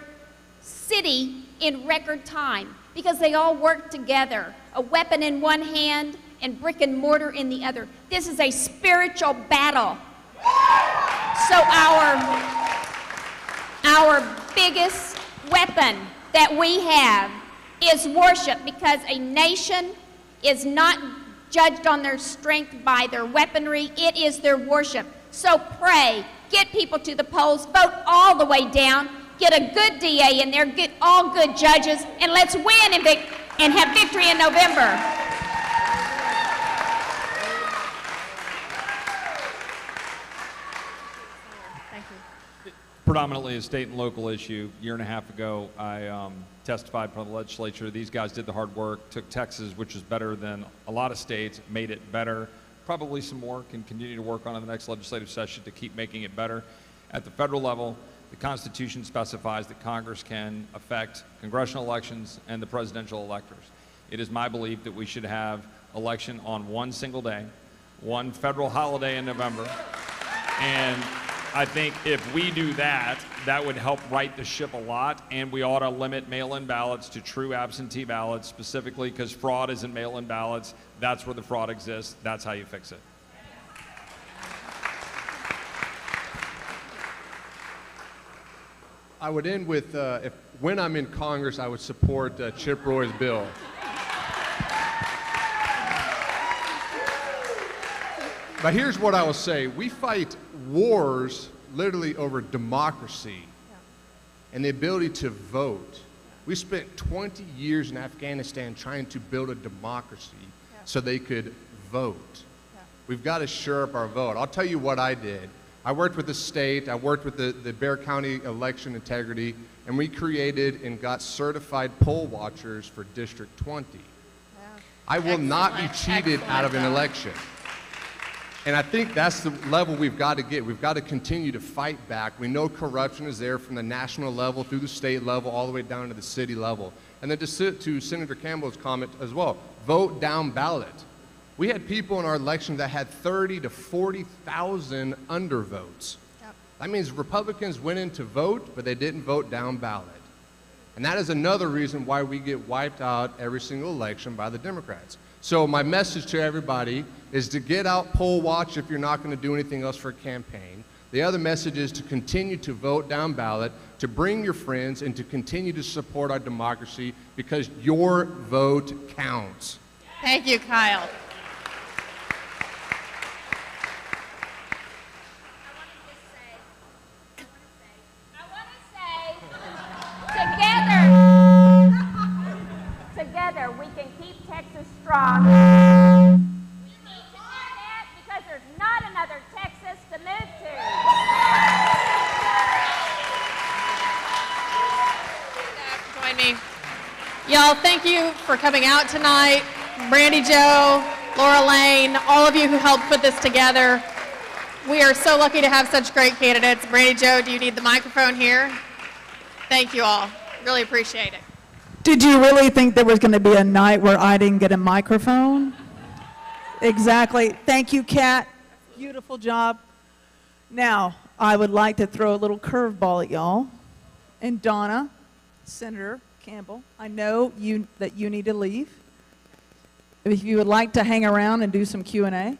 city in record time because they all worked together, a weapon in one hand and brick and mortar in the other. This is a spiritual battle. So our biggest weapon that we have is worship, because a nation is not judged on their strength by their weaponry. It is their worship. So pray, get people to the polls, vote all the way down, get a good DA in there, get all good judges, and let's win and have victory in November. Predominantly a state and local issue. A year and a half ago, I testified from the legislature. These guys did the hard work, took Texas, which is better than a lot of states, made it better. Probably some more can continue to work on in the next legislative session to keep making it better. At the federal level, the Constitution specifies that Congress can affect congressional elections and the presidential electors. It is my belief that we should have election on one single day, one federal holiday in November, and I think if we do that, that would help right the ship a lot, and we ought to limit mail-in ballots to true absentee ballots, specifically because fraud is in mail-in ballots. That's where the fraud exists. That's how you fix it. I would end with, when I'm in Congress, I would support Chip Roy's bill. But here's what I will say. We fight wars literally over democracy and the ability to vote. We spent 20 years in Afghanistan trying to build a democracy so they could vote. We've got to shore up our vote. I'll tell you what I did. I worked with the state, I worked with the Bexar County Election Integrity, and we created and got certified poll watchers for District 20. I will not be cheated out of an election. And I think that's the level we've got to get. We've got to continue to fight back. We know corruption is there from the national level through the state level all the way down to the city level. And then to Senator Campbell's comment as well, vote down ballot. We had people in our election that had 30 to 40,000 undervotes. That means Republicans went in to vote, but they didn't vote down ballot. And that is another reason why we get wiped out every single election by the Democrats. So my message to everybody is to get out, poll watch if you're not going to do anything else for a campaign. The other message is to continue to vote down ballot, to bring your friends, and to continue to support our democracy, because your vote counts. Thank you, Kyle. Together we can keep Texas strong. We need to do that because there's not another Texas to move to. Join me. Y'all, thank you for coming out tonight. Brandy Jo, Laura Lane, all of you who helped put this together. We are so lucky to have such great candidates. Brandy Jo, do you need the microphone here? Thank you all. Really appreciate it. Did you really think there was going to be a night where I didn't get a microphone? Exactly. Thank you, Kat. Beautiful job. Now, I would like to throw a little curveball at y'all. And Donna, Senator Campbell, I know that you need to leave. If you would like to hang around and do some Q&A.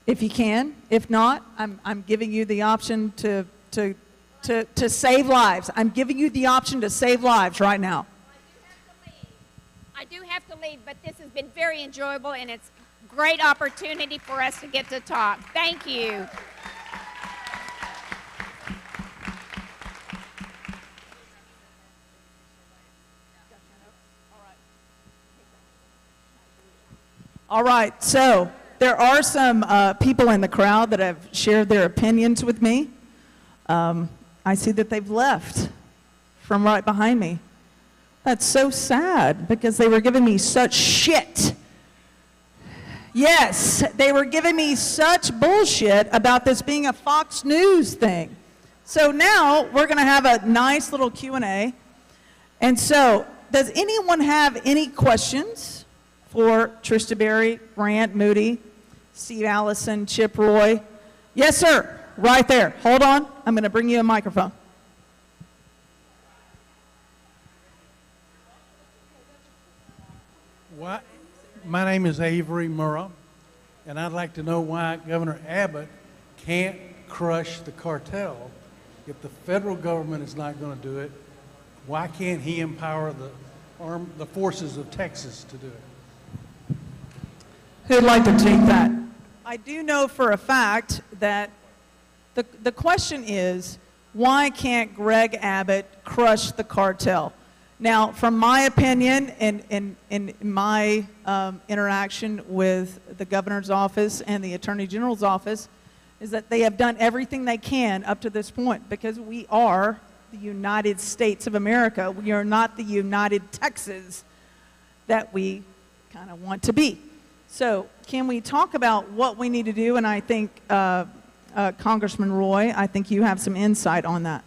If you can. If not, I'm giving you the option to save lives. I'm giving you the option to save lives right now. I do have to leave, but this has been very enjoyable, and it's a great opportunity for us to get to talk. Thank you. All right, so there are some people in the crowd that have shared their opinions with me. I see that they've left from right behind me. That's so sad because they were giving me such shit. Yes, they were giving me such bullshit about this being a Fox News thing. So now we're going to have a nice little Q&A. And so, does anyone have any questions for Trista Berry, Grant Moody, Steve Allison, Chip Roy. Yes, sir, right there. Hold on, I'm going to bring you a microphone. Why, my name is Avery Murrah, and I'd like to know why Governor Abbott can't crush the cartel. If the federal government is not going to do it, why can't he empower the forces of Texas to do it? Who'd like to take that? I do know for a fact that the question is, why can't Greg Abbott crush the cartel? Now, from my opinion and in my interaction with the governor's office and the attorney general's office, is that they have done everything they can up to this point, because we are the United States of America. We are not the United Texas that we kind of want to be. So can we talk about what we need to do? And I think, Congressman Roy, I think you have some insight on that.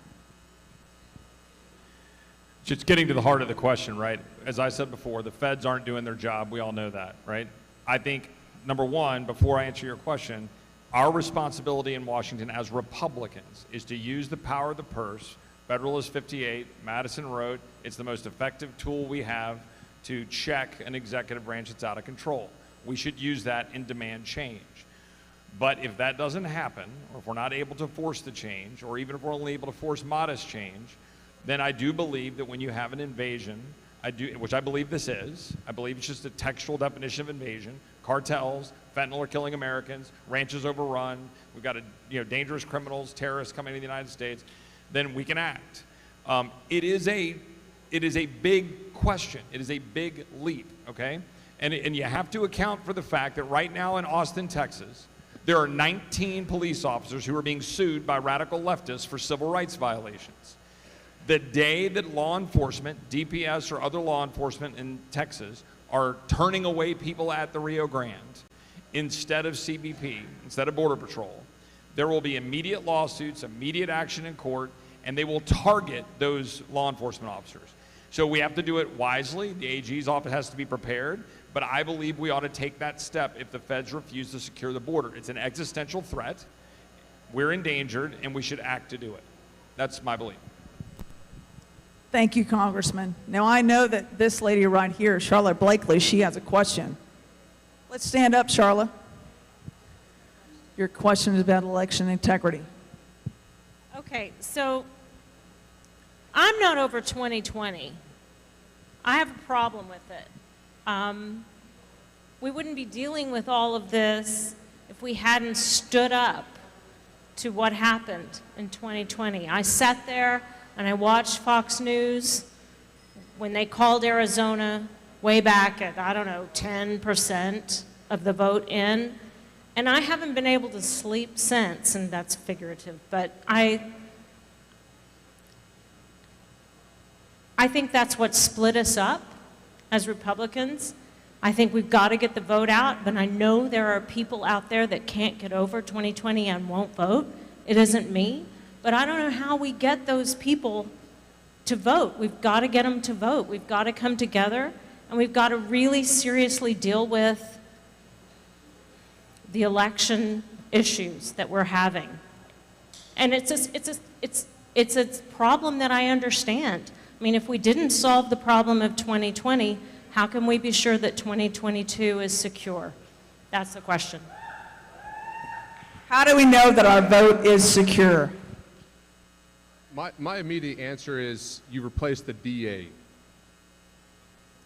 Just getting to the heart of the question, right? As I said before, the feds aren't doing their job. We all know that, right? I think, number one, before I answer your question, our responsibility in Washington as Republicans is to use the power of the purse. Federalist 58, Madison wrote, it's the most effective tool we have to check an executive branch that's out of control. We should use that and demand change. But if that doesn't happen, or if we're not able to force the change, or even if we're only able to force modest change, then I do believe that when you have an invasion, which I believe this is, I believe it's just a textual definition of invasion, cartels, fentanyl are killing Americans, ranches overrun, we've got dangerous criminals, terrorists coming into the United States, then we can act. It is a big question. It is a big leap, okay? And you have to account for the fact that right now in Austin, Texas, there are 19 police officers who are being sued by radical leftists for civil rights violations. The day that law enforcement, DPS or other law enforcement in Texas, are turning away people at the Rio Grande instead of CBP, instead of Border Patrol, there will be immediate lawsuits, immediate action in court, and they will target those law enforcement officers. So we have to do it wisely. The AG's office has to be prepared, but I believe we ought to take that step if the feds refuse to secure the border. It's an existential threat. We're endangered, and we should act to do it. That's my belief. Thank you, Congressman. Now, I know that this lady right here, Charlotte Blakely, she has a question. Let's stand up, Charlotte. Your question is about election integrity. Okay, so I'm not over 2020. I have a problem with it. We wouldn't be dealing with all of this if we hadn't stood up to what happened in 2020. I sat there and I watched Fox News when they called Arizona way back at, 10% of the vote in. And I haven't been able to sleep since, and that's figurative, but I think that's what split us up as Republicans. I think we've got to get the vote out, but I know there are people out there that can't get over 2020 and won't vote. It isn't me. But I don't know how we get those people to vote. We've got to get them to vote. We've got to come together, and we've got to really seriously deal with the election issues that we're having. And it's a problem that I understand. I mean, if we didn't solve the problem of 2020, how can we be sure that 2022 is secure? That's the question. How do we know that our vote is secure? My immediate answer is you replace the DA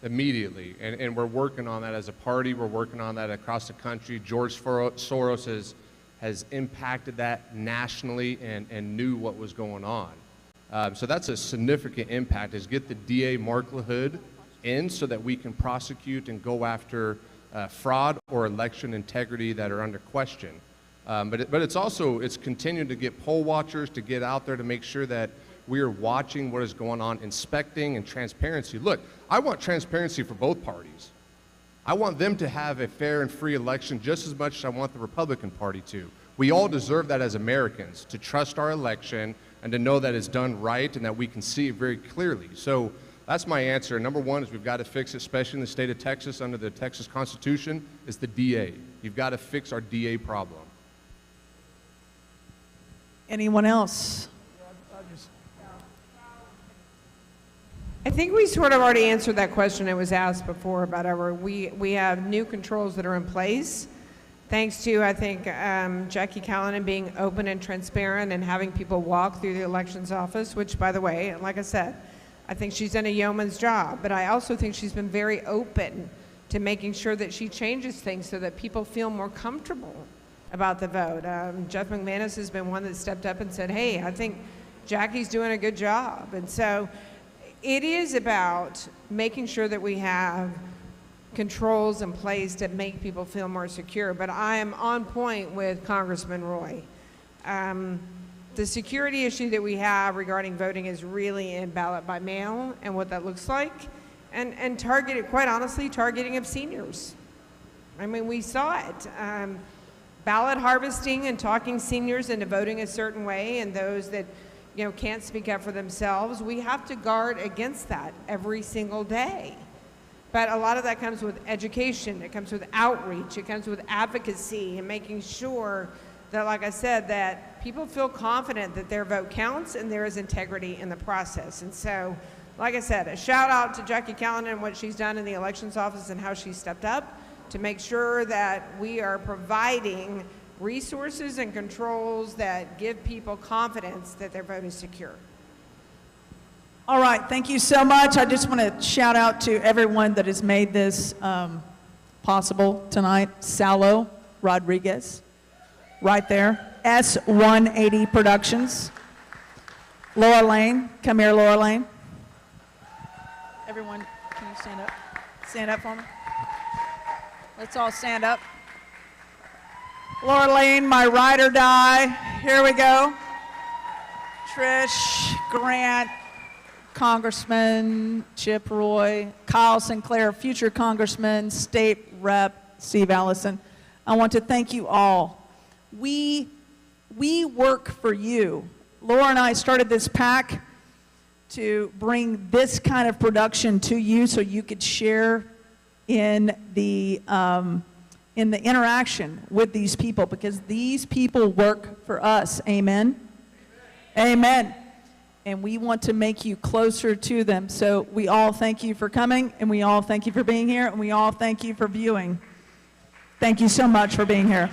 immediately, and we're working on that as a party. We're working on that across the country. George Soros has impacted that nationally and knew what was going on. So that's a significant impact, is get the DA Mark LaHood in so that we can prosecute and go after fraud or election integrity that are under question. But it's continuing to get poll watchers to get out there to make sure that we are watching what is going on, inspecting, and transparency. Look, I want transparency for both parties. I want them to have a fair and free election just as much as I want the Republican Party to. We all deserve that as Americans, to trust our election and to know that it's done right and that we can see it very clearly. So That's my answer. Number one is we've got to fix it, especially in the state of Texas under the Texas Constitution, is the DA. You've got to fix our DA problem. Anyone else? I think we sort of already answered that question that was asked before about we have new controls that are in place. Thanks to, I think, Jackie Callanan being open and transparent and having people walk through the elections office, which, by the way, like I said, I think she's done a yeoman's job, but I also think she's been very open to making sure that she changes things so that people feel more comfortable about the vote. Jeff McManus has been one that stepped up and said, hey, I think Jackie's doing a good job. And so it is about making sure that we have controls in place to make people feel more secure. But I am on point with Congressman Roy. The security issue that we have regarding voting is really in ballot by mail and what that looks like, and targeted, quite honestly, targeting of seniors. I mean, we saw it. Ballot harvesting and talking seniors into voting a certain way, and those that can't speak up for themselves. We have to guard against that every single day. But a lot of that comes with education, it comes with outreach, it comes with advocacy and making sure that, like I said, that people feel confident that their vote counts and there is integrity in the process. And so, like I said, a shout out to Jackie Callanan and what she's done in the elections office and how she stepped up to make sure that we are providing resources and controls that give people confidence that their vote is secure. All right, thank you so much. I just want to shout out to everyone that has made this possible tonight. Salo Rodriguez, right there. S180 Productions. Laura Lane, come here, Laura Lane. Everyone, can you stand up? Stand up for me. Let's all stand up. Laura Lane, my ride or die. Here we go. Trish, Grant, Congressman Chip Roy, Kyle Sinclair, future Congressman, State Rep Steve Allison. I want to thank you all. We work for you. Laura and I started this PAC to bring this kind of production to you so you could share in the interaction with these people, because these people work for us. Amen? Amen. And we want to make you closer to them. So we all thank you for coming, and we all thank you for being here, and we all thank you for viewing. Thank you so much for being here.